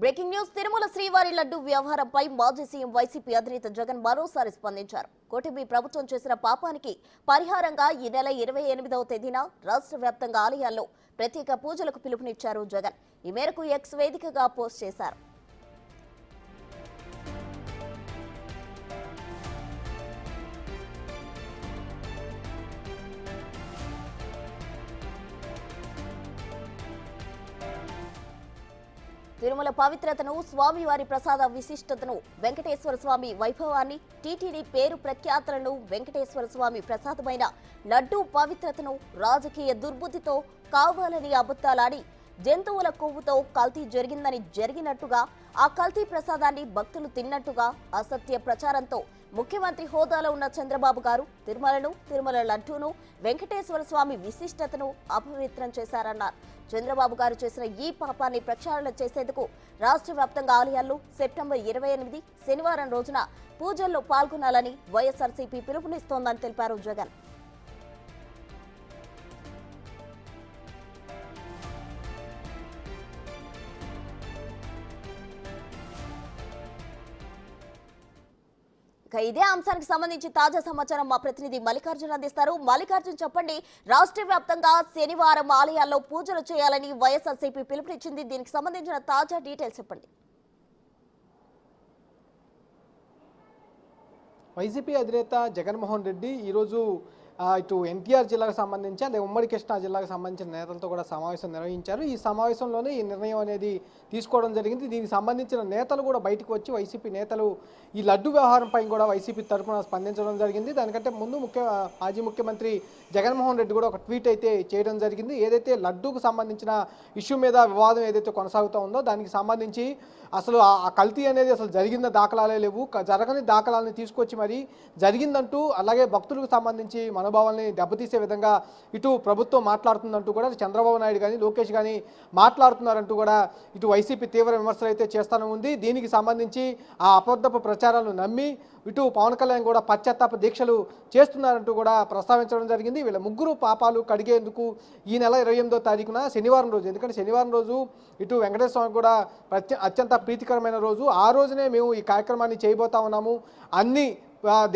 Breaking news Tirumala శ్రీవారి లడ్డు వ్యవహారంపై మాజీ సీఎం వైసీపీ అధినేత జగన్ మరోసారి స్పందించారు. కూటమి ప్రభుత్వం చేసిన పాపానికి పరిహారంగా ఈ నెల 28వ తేదీన రాష్ట్ర వ్యాప్తంగా ఆలయాల్లో ప్రత్యేక పూజలకు పిలుపునిచ్చారు జగన్. ఈ మేరకు ఎక్స్ వేదికగా పోస్ట్ చేశారు. తిరుమల పవిత్రతను, స్వామివారి ప్రసాద విశిష్టతను, వెంకటేశ్వర స్వామి వైభవాన్ని, టీటీడీ పేరు ప్రఖ్యాతులను, వెంకటేశ్వర స్వామి ప్రసాదమైన లడ్డూ పవిత్రతను రాజకీయ దుర్బుద్ధితో కావాలని అబద్ధాలాడి జంతువుల కొవ్వుతో కల్తీ జరిగినట్టుగా, ఆ కల్తీ ప్రసాదాన్ని భక్తులు తిన్నట్టుగా అసత్య ప్రచారంతో ముఖ్యమంత్రి హోదాలో ఉన్న చంద్రబాబు గారు తిరుమల లడ్డూను, వెంకటేశ్వర స్వామి విశిష్టతను అపవిత్రం చేశారన్నారు. చంద్రబాబు గారు చేసిన ఈ పాపాన్ని ప్రక్షాళన చేసేందుకు రాష్ట్ర వ్యాప్తంగా ఆలయాల్లో సెప్టెంబర్ 28 శనివారం రోజున పూజల్లో పాల్గొనాలని వైఎస్ఆర్సీపీ పిలుపునిస్తోందని తెలిపారు జగన్. ఇదే అంశానికి సంబంధించి తాజా సమాచారం మా ప్రతినిధి మల్లికార్జున్ అందిస్తారు. మల్లికార్జున్, చెప్పండి, రాష్ట్ర వ్యాప్తంగా శనివారం ఆలయాల్లో పూజలు చేయాలని వైఎస్ఆర్సీపీ పిలుపునిచ్చింది. దీనికి సంబంధించిన తాజా డీటెయిల్స్ చెప్పండి. వైసీపీ అధినేత జగన్మోహన్ రెడ్డి ఈరోజు ఇటు ఎన్టీఆర్ జిల్లాకు సంబంధించి అదే ఉమ్మడి కృష్ణా జిల్లాకు సంబంధించిన నేతలతో కూడా సమావేశం నిర్వహించారు. ఈ సమావేశంలోనే ఈ నిర్ణయం అనేది తీసుకోవడం జరిగింది. దీనికి సంబంధించిన నేతలు కూడా బయటకు వచ్చి వైసీపీ నేతలు ఈ లడ్డు వ్యవహారంపై కూడా వైసీపీ తరఫున స్పందించడం జరిగింది. దానికంటే ముందు మాజీ ముఖ్యమంత్రి జగన్మోహన్ రెడ్డి కూడా ఒక ట్వీట్ అయితే చేయడం జరిగింది. ఏదైతే లడ్డూకు సంబంధించిన ఇష్యూ మీద వివాదం ఏదైతే కొనసాగుతూ ఉందో దానికి సంబంధించి అసలు ఆ కల్తీ అనేది అసలు జరిగిన దాఖలాలే లేవు, జరగని దాఖలాలను తీసుకొచ్చి మరి జరిగిందంటూ, అలాగే భక్తులకు సంబంధించి మనోభావాల్ని దెబ్బతీసే విధంగా ఇటు ప్రభుత్వం మాట్లాడుతుందంటూ కూడా చంద్రబాబు నాయుడు కానీ లోకేష్ కానీ మాట్లాడుతున్నారంటూ కూడా ఇటు వైసీపీ తీవ్ర విమర్శలు అయితే చేస్తూనే ఉంది. దీనికి సంబంధించి ఆ అబద్ధపు ప్రచారాలను నమ్మి ఇటు పవన్ కళ్యాణ్ కూడా పశ్చాత్తాప దీక్షలు చేస్తున్నారంటూ కూడా ప్రస్తావించడం జరిగింది. వీళ్ళ ముగ్గురు పాపాలు కడిగేందుకు ఈ నెల 28వ తారీఖున శనివారం రోజు, ఎందుకంటే శనివారం రోజు ఇటు వెంకటేశ్వర స్వామి కూడా అత్యంత ప్రీతికరమైన రోజు, ఆ రోజునే మేము ఈ కార్యక్రమాన్ని చేయబోతా ఉన్నాము. అన్ని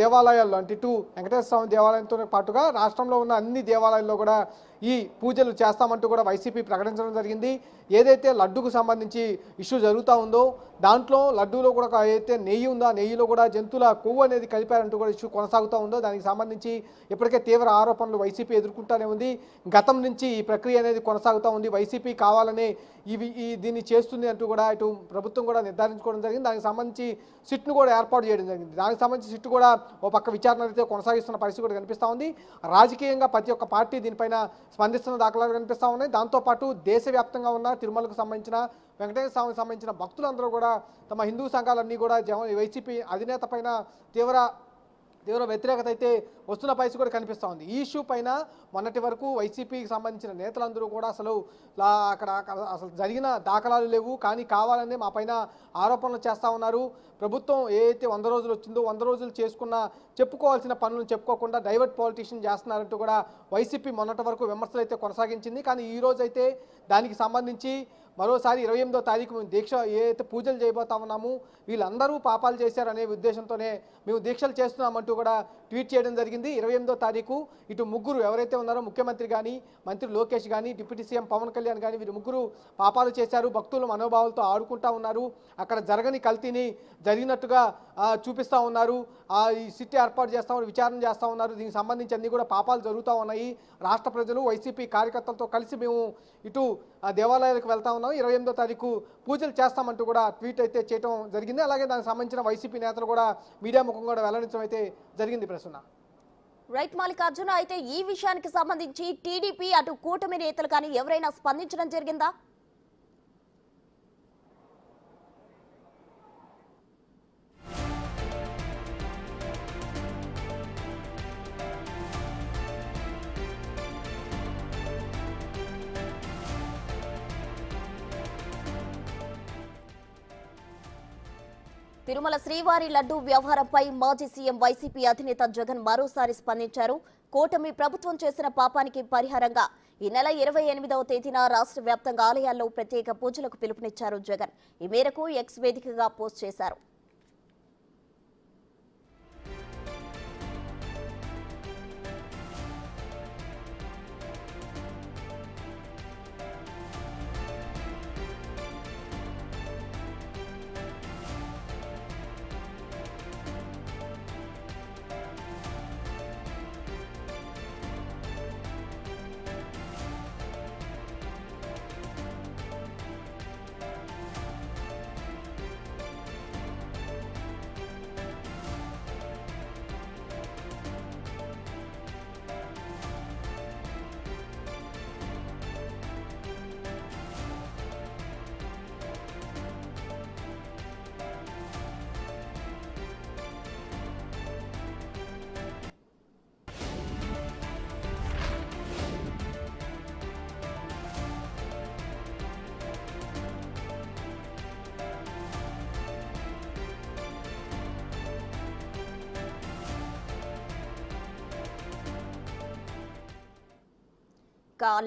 దేవాలయాల్లో అంటే ఇటు వెంకటేశ్వర స్వామి దేవాలయంతో పాటుగా రాష్ట్రంలో ఉన్న అన్ని దేవాలయాల్లో కూడా ఈ పూజలు చేస్తామంటూ కూడా వైసీపీ ప్రకటించడం జరిగింది. ఏదైతే లడ్డుకు సంబంధించి ఇష్యూ జరుగుతూ ఉందో దాంట్లో లడ్డూలో కూడా ఏదైతే నెయ్యి ఉందో ఆ నెయ్యిలో కూడా జంతువుల కొవ్వు అనేది కలిపారంటూ కూడా ఇష్యూ కొనసాగుతూ ఉందో దానికి సంబంధించి ఇప్పటికే తీవ్ర ఆరోపణలు వైసీపీ ఎదుర్కొంటూనే ఉంది. గతం నుంచి ఈ ప్రక్రియ అనేది కొనసాగుతూ ఉంది. వైసీపీ కావాలనే దీన్ని చేస్తుంది అంటూ కూడా ఇటు ప్రభుత్వం కూడా నిర్ధారించుకోవడం జరిగింది. దానికి సంబంధించి సిట్ను కూడా ఏర్పాటు చేయడం జరిగింది. దానికి సంబంధించి సిట్ కూడా ఓ పక్క విచారణ అయితే కొనసాగిస్తున్న పరిస్థితి కూడా కనిపిస్తూ ఉంది. రాజకీయంగా ప్రతి ఒక్క పార్టీ దీనిపైన స్పందిస్తున్న దాఖలాలు కనిపిస్తూ ఉన్నాయి. దాంతోపాటు దేశవ్యాప్తంగా ఉన్న తిరుమలకు సంబంధించిన వెంకటేశ్వర స్వామికి సంబంధించిన భక్తులందరూ కూడా తమ హిందూ సంఘాలన్నీ కూడా వైసీపీ అధినేత పైన తీవ్ర వ్యతిరేకత అయితే వస్తున్న పరిస్థితి కూడా కనిపిస్తూ ఉంది. ఈ ఇష్యూ పైన మొన్నటి వరకు వైసీపీకి సంబంధించిన నేతలందరూ కూడా అసలు అసలు జరిగిన దాఖలాలు లేవు, కానీ కావాలని మా పైన ఆరోపణలు చేస్తూ ఉన్నారు. ప్రభుత్వం ఏదైతే 100 రోజులు వచ్చిందో 100 రోజులు చెప్పుకోవాల్సిన పనులను చెప్పుకోకుండా డైవర్ట్ పాలిటిషన్ చేస్తున్నారంటూ కూడా వైసీపీ మొన్నటి వరకు విమర్శలు అయితే కొనసాగించింది. కానీ ఈ రోజు అయితే దానికి సంబంధించి మరోసారి 28వ తారీఖు మేము దీక్ష ఏదైతే పూజలు చేయబోతా ఉన్నాము, వీళ్ళందరూ పాపాలు చేశారనే ఉద్దేశంతోనే మేము దీక్షలు చేస్తున్నామంటూ కూడా ట్వీట్ చేయడం జరిగింది. 28వ తారీఖు ఇటు ముగ్గురు ఎవరైతే ఉన్నారో ముఖ్యమంత్రి కానీ, మంత్రి లోకేష్ కానీ, డిప్యూటీ సీఎం పవన్ కళ్యాణ్ కానీ వీరు ముగ్గురు పాపాలు చేశారు, భక్తుల మనోభావాలతో ఆడుకుంటా ఉన్నారు, అక్కడ జరగని కల్తీని జరిగినట్టుగా చూపిస్తూ ఉన్నారు, ఈ సిట్ ఏర్పాటు చేస్తా ఉన్నారు, విచారణ చేస్తూ ఉన్నారు. దీనికి సంబంధించి అన్ని కూడా పాపాలు జరుగుతూ ఉన్నాయి. రాష్ట్ర ప్రజలు వైసీపీ కార్యకర్తలతో కలిసి మేము ఇటు దేవాలయాలకు వెళ్తా ఉన్నాం, 28వ తారీఖు పూజలు చేస్తామంటూ కూడా ట్వీట్ అయితే చేయడం జరిగింది. అలాగే దానికి సంబంధించిన వైసీపీ నేతలు కూడా మీడియా ముఖం కూడా వెల్లడించడం అయితే జరిగింది. ప్రశ్న రైట్ మల్లికార్జున, అయితే ఈ విషయానికి సంబంధించి టీడీపీ అటు కూటమి నేతలు కానీ ఎవరైనా స్పందించడం జరిగిందా? తిరుమల శ్రీవారి లడ్డు వ్యవహారంపై మాజీ సీఎం వైసీపీ అధినేత జగన్ మరోసారి స్పందించారు. కూటమి ప్రభుత్వం చేసిన పాపానికి పరిహారంగా ఈ నెల 28వ తేదీన రాష్ట్ర వ్యాప్తంగా ఆలయాల్లో ప్రత్యేక పూజలకు పిలుపునిచ్చారు జగన్. ఈ మేరకు ఎక్స్ వేదికగా పోస్ట్ చేశారు.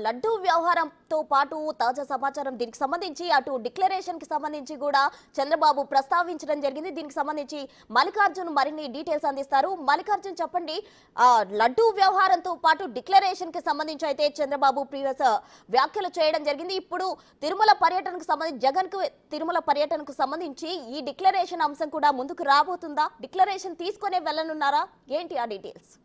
లడ్డూ వ్యవహారంతో పాటు తాజా సమాచారం దీనికి సంబంధించి అటు డిక్లరేషన్ కి సంబంధించి కూడా చంద్రబాబు ప్రస్తావించడం జరిగింది. దీనికి సంబంధించి మల్లికార్జున్ మరిన్ని డీటెయిల్స్ అందిస్తారు. మల్లికార్జున్ చెప్పండి, లడ్డూ వ్యవహారంతో పాటు డిక్లరేషన్ కి సంబంధించి అయితే చంద్రబాబు ప్రీవియస్ వ్యాఖ్యలు చేయడం జరిగింది. ఇప్పుడు తిరుమల పర్యటనకు సంబంధించి జగన్ కు తిరుమల పర్యటనకు సంబంధించి ఈ డిక్లరేషన్ అంశం కూడా ముందుకు రాబోతుందా? డిక్లరేషన్ తీసుకునే వెళ్ళనున్నారా? ఏంటి ఆ డీటెయిల్స్?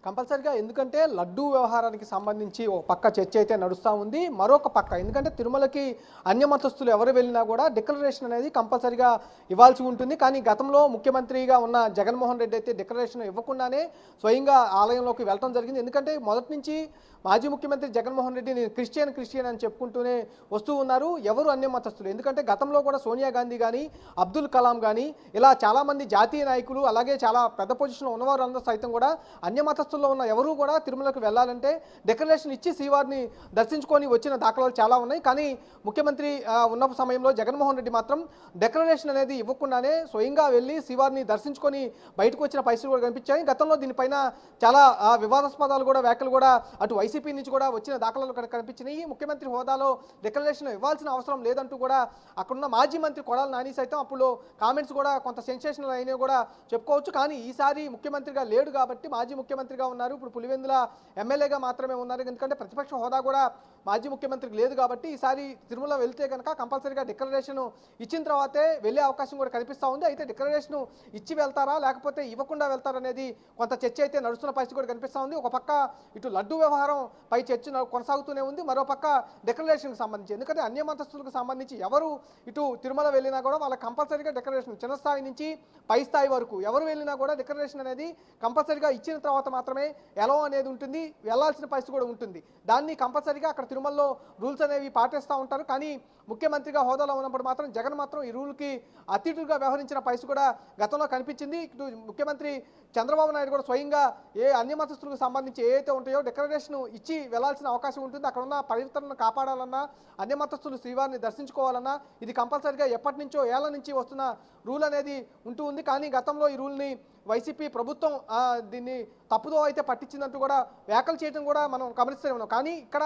కంపల్సరిగా, ఎందుకంటే లడ్డూ వ్యవహారానికి సంబంధించి ఒక పక్క చర్చ అయితే నడుస్తూ ఉంది. మరొక పక్క ఎందుకంటే తిరుమలకి అన్యమతస్థులు ఎవరు వెళ్ళినా కూడా డిక్లరేషన్ అనేది కంపల్సరిగా ఇవ్వాల్సి ఉంటుంది. కానీ గతంలో ముఖ్యమంత్రిగా ఉన్న జగన్మోహన్ రెడ్డి అయితే డిక్లరేషన్ ఇవ్వకుండానే స్వయంగా ఆలయంలోకి వెళ్ళడం జరిగింది. ఎందుకంటే మొదటి నుంచి మాజీ ముఖ్యమంత్రి జగన్మోహన్ రెడ్డి నేను క్రిస్టియన్ అని చెప్పుకుంటూనే వస్తూ ఉన్నారు. ఎవరు అన్యమతస్థులు, ఎందుకంటే గతంలో కూడా సోనియా గాంధీ కానీ అబ్దుల్ కలాం కానీ ఇలా చాలామంది జాతీయ నాయకులు అలాగే చాలా పెద్ద పొజిషన్లో ఉన్నవారు అందరూ సైతం కూడా అన్యమతస్థుల్లో ఉన్న ఎవరు కూడా తిరుమలకు వెళ్ళాలంటే డిక్లరేషన్ ఇచ్చి శ్రీవారిని దర్శించుకొని వచ్చిన దాఖలాలు చాలా ఉన్నాయి. కానీ ముఖ్యమంత్రి ఉన్న సమయంలో జగన్మోహన్ రెడ్డి మాత్రం డిక్లరేషన్ అనేది ఇవ్వకుండానే స్వయంగా వెళ్ళి శ్రీవారిని దర్శించుకొని బయటకు వచ్చిన పరిస్థితులు కూడా కనిపించాయి. గతంలో దీనిపైన చాలా వివాదాస్పదాలు కూడా వ్యాఖ్యలు కూడా అటు వైసీపీ నుంచి కూడా వచ్చిన దాఖలాలు కనిపించినాయి. ముఖ్యమంత్రి హోదాలో డిక్లరేషన్ ఇవ్వాల్సిన అవసరం లేదంటూ కూడా అక్కడున్న మాజీ మంత్రి కొడాలి నాని సైతం అప్పుడు కామెంట్స్ కూడా కొంత సెన్సేషనల్ అయినవి కూడా చెప్పుకోవచ్చు. కానీ ఈసారి ముఖ్యమంత్రిగా లేడు కాబట్టి మాజీ ముఖ్యమంత్రిగా ఉన్నారు. ఇప్పుడు పులివెందుల ఎమ్మెల్యేగా మాత్రమే ఉన్నారు. ఎందుకంటే ప్రతిపక్ష హోదా కూడా మాజీ ముఖ్యమంత్రికి లేదు కాబట్టి ఈసారి తిరుమల వెళ్తే కనుక కంపల్సరీగా డిక్లరేషన్ ఇచ్చిన తర్వాతే వెళ్ళే అవకాశం కూడా కనిపిస్తూ ఉంది. అయితే డిక్లరేషన్ ఇచ్చి వెళ్తారా లేకపోతే ఇవ్వకుండా వెళ్తారనేది కొంత చర్చ అయితే నడుస్తున్న పరిస్థితి కూడా కనిపిస్తూ ఉంది. ఒక పక్క ఇటు లడ్డు వ్యవహారం పై చర్చ కొనసాగుతూనే ఉంది, మరోపక్క డిక్లరేషన్కి సంబంధించి, ఎందుకంటే అన్యమతస్థులకు సంబంధించి ఎవరు ఇటు తిరుమల వెళ్ళినా కూడా వాళ్ళకి కంపల్సరీగా డిక్లరేషన్ చిన్న స్థాయి నుంచి పై స్థాయి వరకు ఎవరు వెళ్ళినా కూడా డిక్లరేషన్ అనేది కంపల్సరీగా ఇచ్చిన తర్వాత మాత్రమే ఎలా అనేది ఉంటుంది, వెళ్లాల్సిన పరిస్థితి కూడా ఉంటుంది. దాన్ని కంపల్సరీగా అక్కడ తిరుమలలో రూల్స్ అనేవి పాటిస్తూ ఉంటారు. కానీ ముఖ్యమంత్రిగా హోదాలో ఉన్నప్పుడు మాత్రం జగన్ మాత్రం ఈ రూల్కి అతిథులుగా వ్యవహరించిన పరిస్థితి కూడా గతంలో కనిపించింది. ఇటు ముఖ్యమంత్రి చంద్రబాబు నాయుడు కూడా స్వయంగా ఏ అన్యమతస్థులకు సంబంధించి ఏవైతే ఉంటాయో డిక్లరేషన్ ఇచ్చి వెళ్లాల్సిన అవకాశం ఉంటుంది. అక్కడ ఉన్న పవిత్రతను కాపాడాలన్నా అన్యమతస్థులు శ్రీవారిని దర్శించుకోవాలన్నా ఇది కంపల్సరీగా ఎప్పటి నుంచో ఏళ్ల నుంచి వస్తున్న రూల్ అనేది ఉంటూ ఉంది. కానీ గతంలో ఈ రూల్ని వైసీపీ ప్రభుత్వం దీన్ని తప్పుదో అయితే పట్టించిందంటూ కూడా వ్యాఖ్యలు చేయడం కూడా మనం గమనిస్తూనే ఉన్నాం. కానీ ఇక్కడ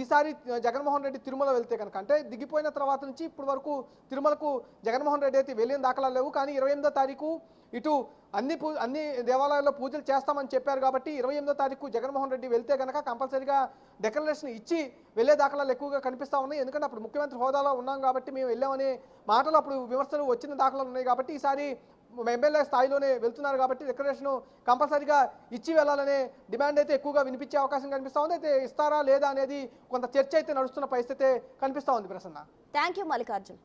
ఈసారి జగన్మోహన్ రెడ్డి తిరుమల వెళ్తే కనుక, అంటే దిగిపోయిన తర్వాత నుంచి ఇప్పటి వరకు తిరుమలకు జగన్మోహన్ రెడ్డి అయితే వెళ్ళిన దాఖలాలు లేవు. కానీ 28వ తారీఖు ఇటు అన్ని దేవాలయాల్లో పూజలు చేస్తామని చెప్పారు కాబట్టి 28వ తారీఖు జగన్మోహన్ రెడ్డి వెళ్తే కనుక కంపల్సరీగా డిక్లరేషన్ ఇచ్చి వెళ్ళే దాఖలాలు ఎక్కువగా కనిపిస్తూ ఉన్నాయి. ఎందుకంటే అప్పుడు ముఖ్యమంత్రి హోదాలో ఉన్నాం కాబట్టి మేము వెళ్ళామనే మాటలు అప్పుడు విమర్శలు వచ్చిన దాఖలాలు ఉన్నాయి. కాబట్టి ఈసారి ఎమ్మెల్యే స్థాయిలోనే వెళ్తున్నారు కాబట్టి డిక్లరేషన్ కంపల్సరీగా ఇచ్చి వెళ్ళాలనే డిమాండ్ అయితే ఎక్కువగా వినిపించే అవకాశం కనిపిస్తూ ఉంది. అయితే ఇస్తారా లేదా అనేది కొంత చర్చ అయితే నడుస్తున్న పరిస్థితి కనిపిస్తూ ఉంది. Prasanna, thank you Mallikarjun.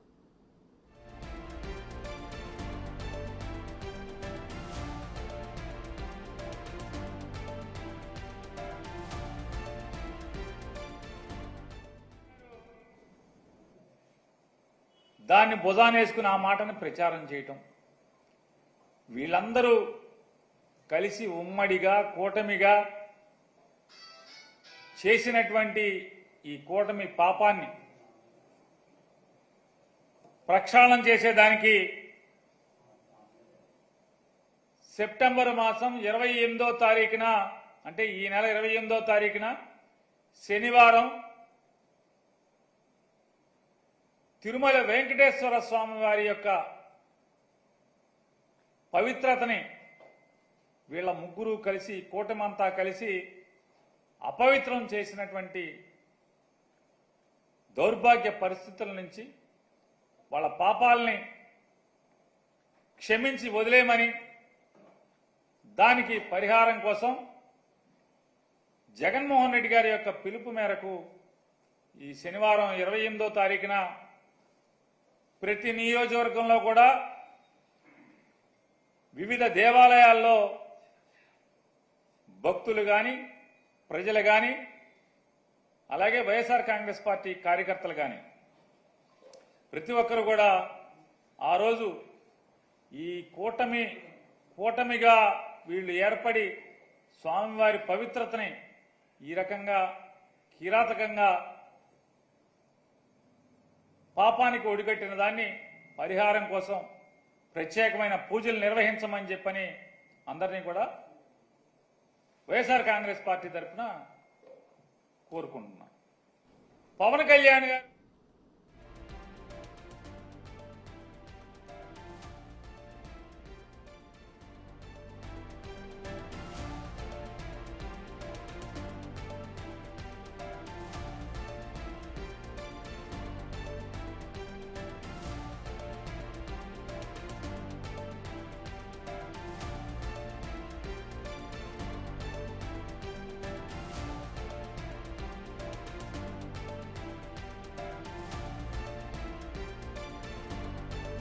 దాన్ని భుజానేసుకుని ఆ మాటను ప్రచారం చేయటం, వీళ్ళందరూ కలిసి ఉమ్మడిగా కూటమిగా చేసినటువంటి ఈ కూటమి పాపాన్ని ప్రక్షాళన చేసేదానికి సెప్టెంబర్ మాసం 28వ తారీఖున, అంటే ఈ నెల 28వ తారీఖున శనివారం తిరుమల వెంకటేశ్వర స్వామి వారి యొక్క పవిత్రతని వీళ్ళ ముగ్గురు కలిసి, కూటమంతా కలిసి అపవిత్రం చేసినటువంటి దౌర్భాగ్య పరిస్థితుల నుంచి వాళ్ళ పాపాలని క్షమించి వదిలేయమని, దానికి పరిహారం కోసం జగన్మోహన్ రెడ్డి గారి యొక్క పిలుపు మేరకు ఈ శనివారం 28వ తారీఖున ప్రతి నియోజకవర్గంలో కూడా వివిధ దేవాలయాల్లో భక్తులు కానీ, ప్రజలు కానీ, అలాగే వైఎస్ఆర్ కాంగ్రెస్ పార్టీ కార్యకర్తలు కానీ ప్రతి ఒక్కరు కూడా ఆ రోజు ఈ కూటమిగా వీళ్ళు ఏర్పడి స్వామివారి పవిత్రతని ఈ రకంగా కిరాతకంగా పాపానికి ఒడిగట్టిన దాన్ని పరిహారం కోసం ప్రత్యేకమైన పూజలు నిర్వహించమని చెప్పని అందరినీ కూడా వైఎస్ఆర్ కాంగ్రెస్ పార్టీ తరఫున కోరుకుంటున్నాం. పవన్ కళ్యాణ్ గారు